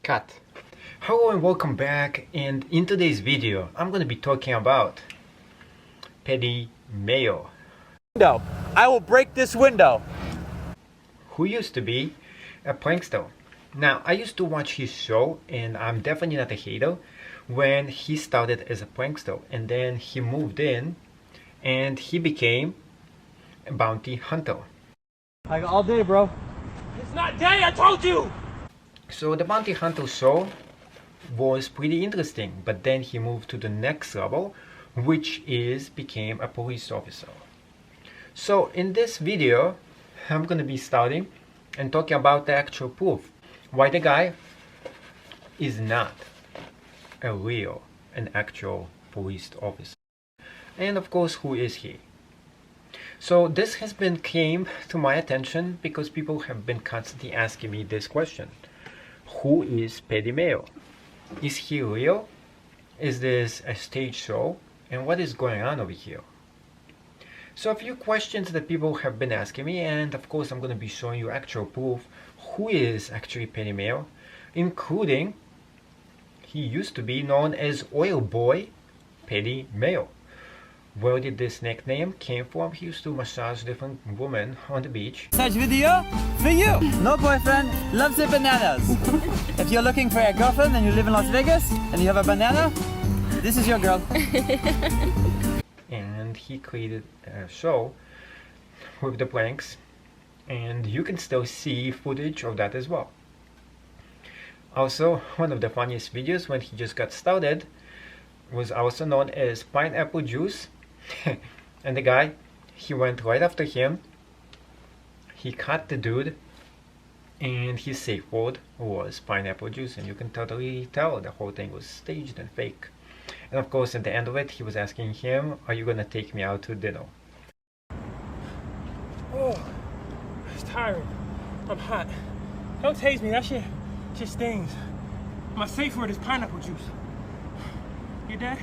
Cut. Hello and welcome back, and in today's video I'm going to be talking about Petty Mayo, Window. I will break this window. who used to be a prankster. Now, I used to watch his show, and I'm definitely not a hater, when he started as a prankster, and then he moved in and he became a bounty hunter. Like all day, bro. It's not day, I told you! So the bounty hunter show was pretty interesting, but then he moved to the next level, which is became a police officer. So in this video I'm gonna be starting and talking about the actual proof why the guy is not an actual police officer, and of course who is he. So this has been came to my attention because people have been constantly asking me this question: who is Petty Mayo? Is he real? Is this a stage show? And what is going on over here? So a few questions that people have been asking me, and of course I'm going to be showing you actual proof who is actually Petty Mayo, including he used to be known as Oil Boy Petty Mayo. Where did this nickname came from? He used to massage different women on the beach. Such video for you. No boyfriend, loves the bananas. If you're looking for a girlfriend and you live in Las Vegas and you have a banana, this is your girl. And he created a show with the pranks, and you can still see footage of that as well. Also, one of the funniest videos when he just got started was also known as Pineapple Juice. And the guy, he went right after him, he caught the dude, and his safe word was pineapple juice, and you can totally tell the whole thing was staged and fake. And of course at the end of it he was asking him, are you gonna take me out to dinner? Oh, it's tiring. I'm hot. Don't tase me, that shit just stings. My safe word is pineapple juice. You dead?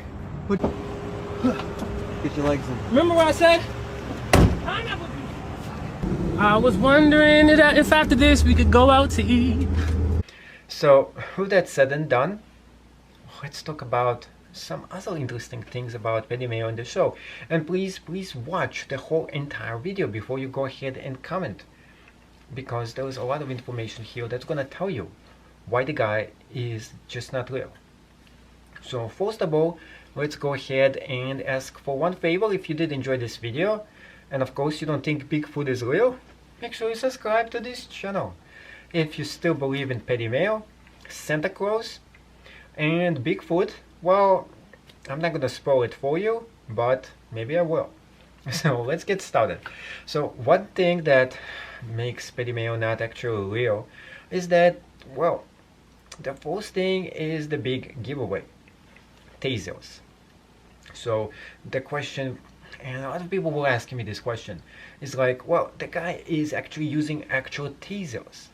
Get your legs in. Remember what I said? Pineapple juice! I was wondering if after this we could go out to eat. So with that said and done, let's talk about some other interesting things about Petty Mayo in the show. And please watch the whole entire video before you go ahead and comment, because there is a lot of information here that's gonna tell you why the guy is just not real. So first of all, let's go ahead and ask for one favor. If you did enjoy this video, and of course you don't think Bigfoot is real, make sure you subscribe to this channel. If you still believe in Petty Mayo, Santa Claus, and Bigfoot, well, I'm not gonna spoil it for you, but maybe I will. So let's get started. So one thing that makes Petty Mayo not actually real is that, well, the first thing is the big giveaway: tasers. So the question, and a lot of people were asking me this question, is like, well, the guy is actually using actual tasers.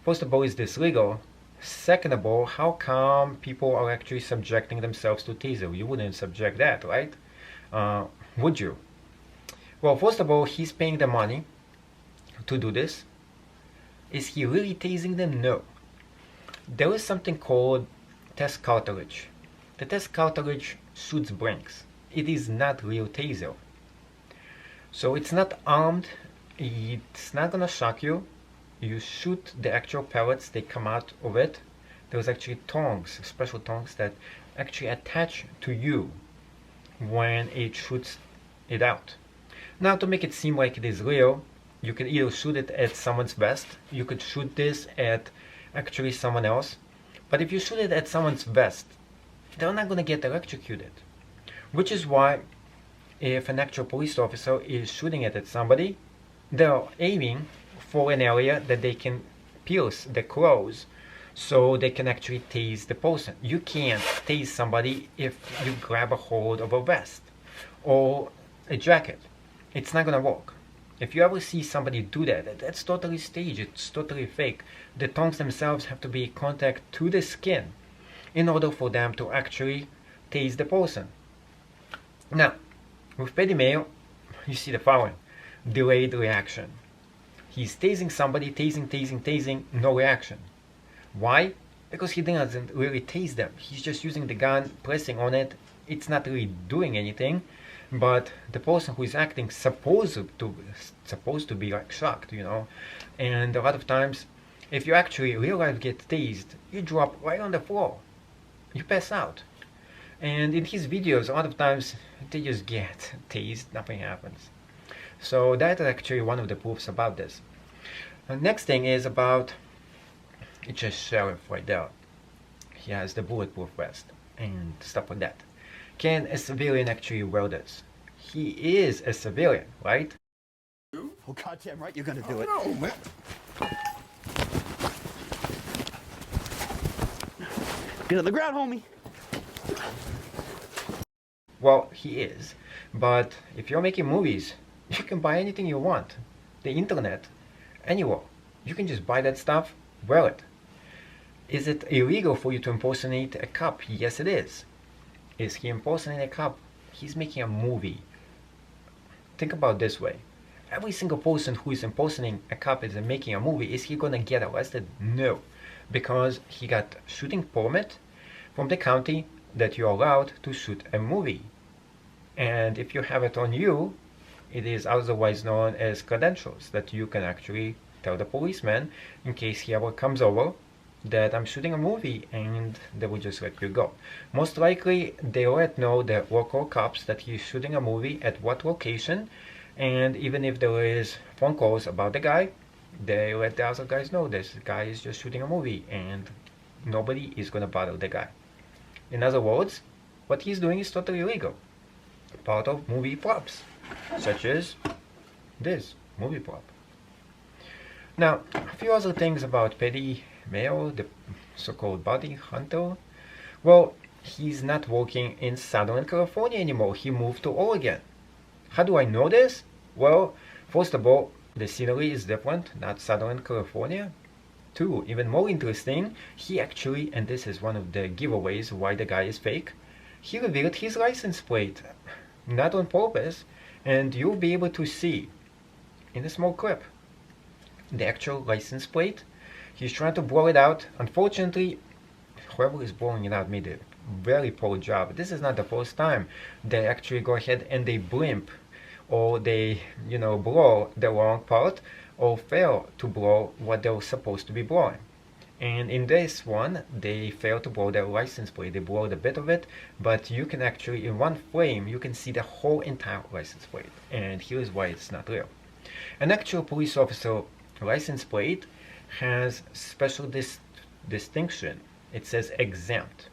First of all, is this legal? Second of all, how come people are actually subjecting themselves to taser? You wouldn't subject that, right? Would you? Well, first of all, he's paying the money to do this. Is he really tasing them? No. There is something called test cartridge. The test cartridge shoots blanks. It is not real taser. So it's not armed, it's not gonna shock you. You shoot the actual pellets, they come out of it. There's actually tongs, special tongs that actually attach to you when it shoots it out. Now, to make it seem like it is real, you can either shoot it at someone's vest, you could shoot this at actually someone else, but if you shoot it at someone's vest, they're not going to get electrocuted. Which is why if an actual police officer is shooting it at somebody, they're aiming for an area that they can pierce the clothes, so they can actually tase the person. You can't tase somebody if you grab a hold of a vest or a jacket. It's not gonna work. If you ever see somebody do that, that's totally staged, it's totally fake. The tongues themselves have to be in contact to the skin in order for them to actually tase the person. Now, with Petty Mayo, you see the following: delayed reaction. He's tasing somebody, tasing, no reaction. Why? because he doesn't really tase them. He's just using the gun, pressing on it. It's not really doing anything, but the person who is acting supposed to be like shocked, you know. And a lot of times, if you actually real life get tased, you drop right on the floor, you pass out. And in his videos, a lot of times they just get tased, nothing happens. So that is actually one of the proofs about this. The next thing is about, it's just sheriff right there. He has the bulletproof vest and stuff like that. Can a civilian actually wear this? He is a civilian, right? Oh, goddamn right you're gonna do it. No, man. Get on the ground, homie. Well, he is. But if you're making movies, you can buy anything you want. The internet, anywhere. You can just buy that stuff, wear it. Is it illegal for you to impersonate a cop? Yes, it is. Is he impersonating a cop? He's making a movie. Think about it this way. Every single person who is impersonating a cop is making a movie. Is he gonna get arrested? No. Because he got shooting permit from the county that you're allowed to shoot a movie. And if you have it on you, it is otherwise known as credentials that you can actually tell the policeman in case he ever comes over that I'm shooting a movie, and they will just let you go. Most likely they let know the local cops that he's shooting a movie at what location, and even if there is phone calls about the guy, they let the other guys know this guy is just shooting a movie and nobody is gonna bother the guy. In other words, what he's doing is totally legal. Part of movie props, such as this movie prop. Now, a few other things about Petty Mayo, the so-called body hunter. Well, he's not working in Southern California anymore. He moved to Oregon. How do I know this? Well, first of all, the scenery is different, not Southern California. Two, even more interesting, he actually, and this is one of the giveaways why the guy is fake, he revealed his license plate, not on purpose, and you'll be able to see in a small clip the actual license plate. He's trying to blow it out. Unfortunately, whoever is blowing it out made a very poor job. This is not the first time they actually go ahead and they blimp, or they, blow the wrong part, or fail to blow what they were supposed to be blowing. And in this one, they fail to blow their license plate. They blow a bit of it, but you can actually, in one frame, you can see the whole entire license plate. And here's why it's not real. An actual police officer license plate has special distinction. It says exempt.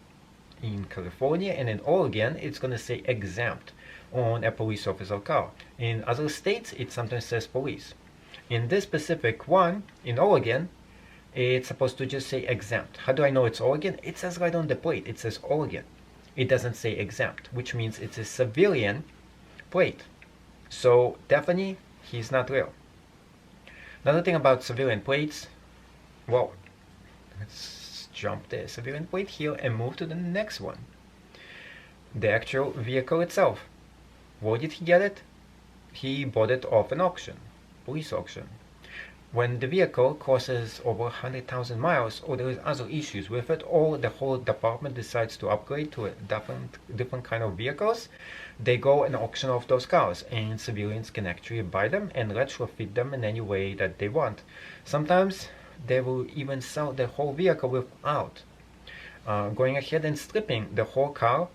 In California and in Oregon, it's going to say exempt on a police officer car. In other states, it sometimes says police. In this specific one, in Oregon, it's supposed to just say exempt. How do I know it's Oregon? It says right on the plate, it says Oregon. It doesn't say exempt, which means it's a civilian plate. So definitely, he's not real. Another thing about civilian plates, well, let's jump the civilian plate here and move to the next one. The actual vehicle itself. Where did he get it? He bought it off an auction, police auction. When the vehicle crosses over 100,000 miles, or there is other issues with it, or the whole department decides to upgrade to a different kind of vehicles, they go and auction off those cars, and civilians can actually buy them and retrofit them in any way that they want. Sometimes they will even sell the whole vehicle without going ahead and stripping the whole car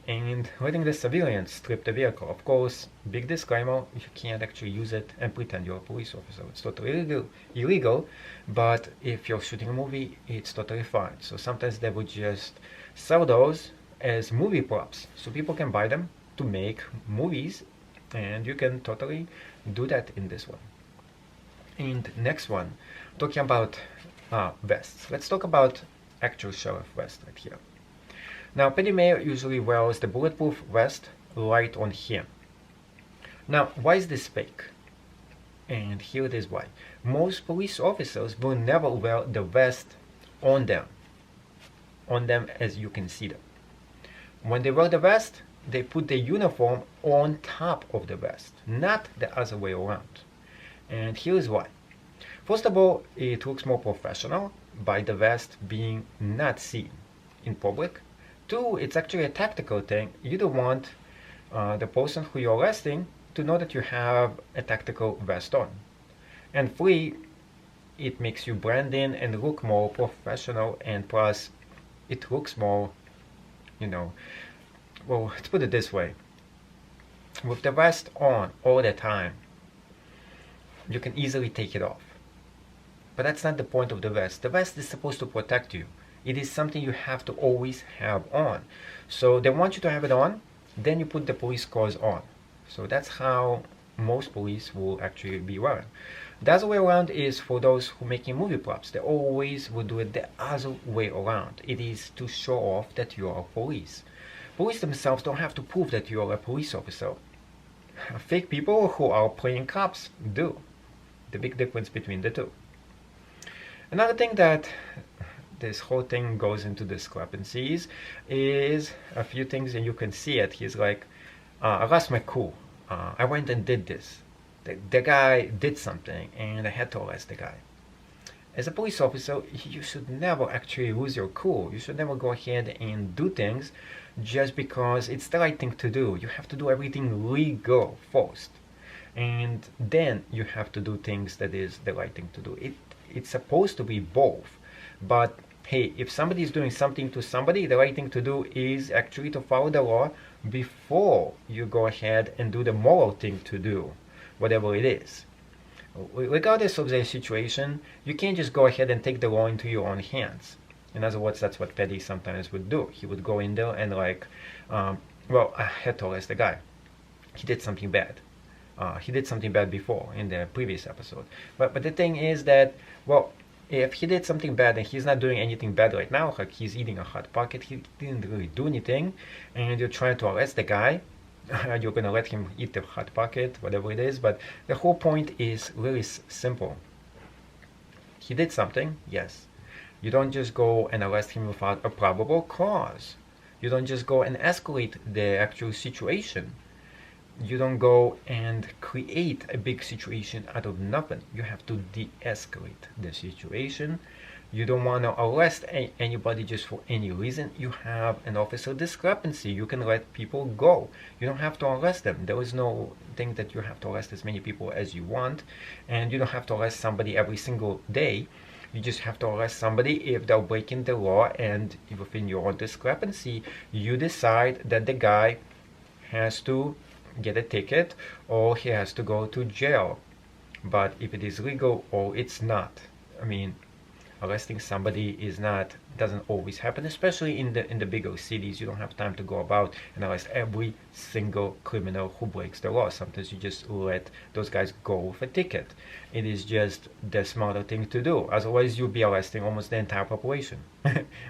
and letting the civilians strip the vehicle. Of course, big disclaimer, you can't actually use it and pretend you're a police officer. It's totally illegal, but if you're shooting a movie, it's totally fine. So sometimes they would just sell those as movie props, so people can buy them to make movies, and you can totally do that in this one. And next one, talking about vests. Let's talk about actual sheriff vest right here. Now, Petty Mayo usually wears the bulletproof vest right on him. Now, why is this fake? And here it is why. Most police officers will never wear the vest on them as you can see them. When they wear the vest, they put the uniform on top of the vest, not the other way around. And here's why. First of all, it looks more professional. by the vest being not seen in public. Two, it's actually a tactical thing. You don't want the person who you're arresting to know that you have a tactical vest on. And three, it makes you blend in and look more professional, and plus it looks more, well, let's put it this way. With the vest on all the time, you can easily take it off. But that's not the point of the vest. The vest is supposed to protect you. It is something you have to always have on. So they want you to have it on, then you put the police cars on. So that's how most police will actually be wearing. The other way around is for those who are making movie props. They always will do it the other way around. It is to show off that you are police. Police themselves don't have to prove that you are a police officer. Fake people who are playing cops do. The big difference between the two. Another thing that this whole thing goes into discrepancies is a few things, and you can see it. He's like, I lost my cool. I went and did this. The guy did something and I had to arrest the guy. As a police officer, you should never actually lose your cool. You should never go ahead and do things just because it's the right thing to do. You have to do everything legal first, and then you have to do things that is the right thing to do. It's supposed to be both, but hey, if somebody is doing something to somebody, the right thing to do is actually to follow the law before you go ahead and do the moral thing to do, whatever it is. Regardless of the situation, you can't just go ahead and take the law into your own hands. In other words, that's what Petty sometimes would do. He would go in there and like, well, I had to arrest the guy. He did something bad. He did something bad before in the previous episode. But the thing is that, well, if he did something bad and he's not doing anything bad right now, like he's eating a Hot Pocket, he didn't really do anything, and you're trying to arrest the guy, you're gonna let him eat the Hot Pocket, whatever it is. But the whole point is really simple. He did something, yes. You don't just go and arrest him without a probable cause. You don't just go and escalate the actual situation. You don't go and create a big situation out of nothing. You have to de-escalate the situation. You don't want to arrest anybody just for any reason. You have an officer discrepancy. You can let people go. You don't have to arrest them. There is no thing that you have to arrest as many people as you want, and you don't have to arrest somebody every single day. You just have to arrest somebody if they're breaking the law, and within your own discrepancy, you decide that the guy has to get a ticket or he has to go to jail. But if it is legal or it's not, I mean, arresting somebody doesn't always happen, especially in the bigger cities. You don't have time to go about and arrest every single criminal who breaks the law. Sometimes you just let those guys go with a ticket. It is just the smarter thing to do. Otherwise, you'll be arresting almost the entire population.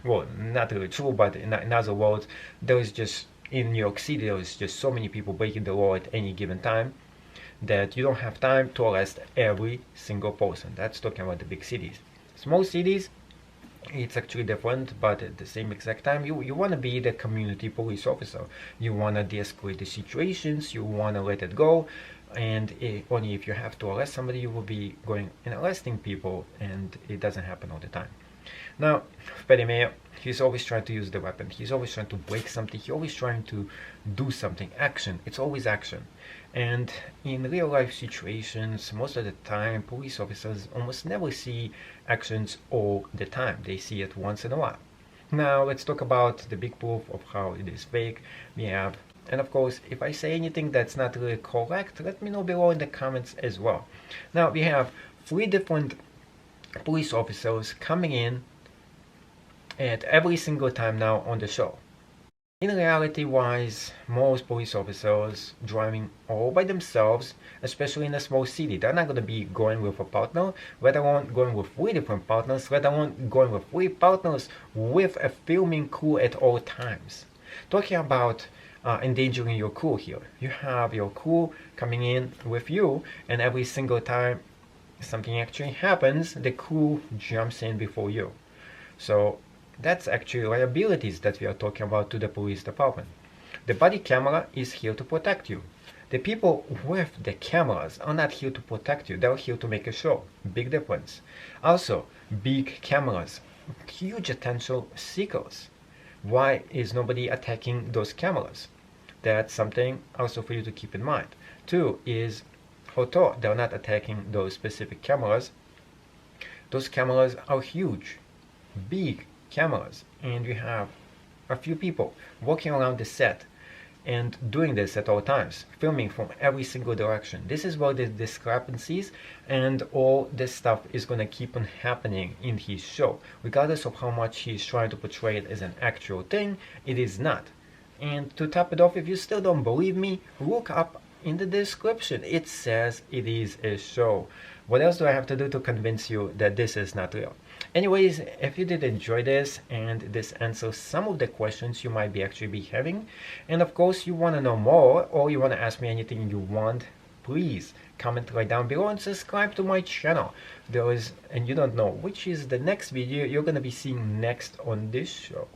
Well, not really true, but in other words, there is just, in New York City, there is just so many people breaking the law at any given time that you don't have time to arrest every single person. That's talking about the big cities. Small cities, it's actually different, but at the same exact time, you want to be the community police officer. You want to de-escalate the situations, you want to let it go, and only if you have to arrest somebody, you will be going and arresting people, and it doesn't happen all the time. Now, Petty Mayo, he's always trying to use the weapon. He's always trying to break something. He's always trying to do something. Action. It's always action. And in real life situations, most of the time, police officers almost never see actions all the time. They see it once in a while. Now, let's talk about the big proof of how it is fake. We have, and of course, if I say anything that's not really correct, let me know below in the comments as well. Now, we have 3 different police officers coming in at every single time now on the show. In reality wise, most police officers driving all by themselves, especially in a small city, they're not going to be going with a partner, let alone going with 3 different partners, let alone going with 3 partners with a filming crew at all times. Talking about endangering your crew here. You have your crew coming in with you, and every single time something actually happens, the crew jumps in before you. So that's actually liabilities that we are talking about to the police department. The body camera is here to protect you. The people with the cameras are not here to protect you. They're here to make a show. Big difference. Also, big cameras, huge attention seekers. Why is nobody attacking those cameras? That's something also for you to keep in mind. Two is, although they're not attacking those specific cameras, those cameras are huge, big cameras, and you have a few people walking around the set and doing this at all times, filming from every single direction. This is where the discrepancies and all this stuff is going to keep on happening in his show. Regardless of how much he's trying to portray it as an actual thing, it is not. And to top it off, if you still don't believe me, look up in the description. It says it is a show. What else do I have to do to convince you that this is not real? Anyways, if you did enjoy this and this answers some of the questions you might actually be having, and of course you want to know more or you want to ask me anything you want, please comment right down below and subscribe to my channel. And you don't know which is the next video you're going to be seeing next on this show.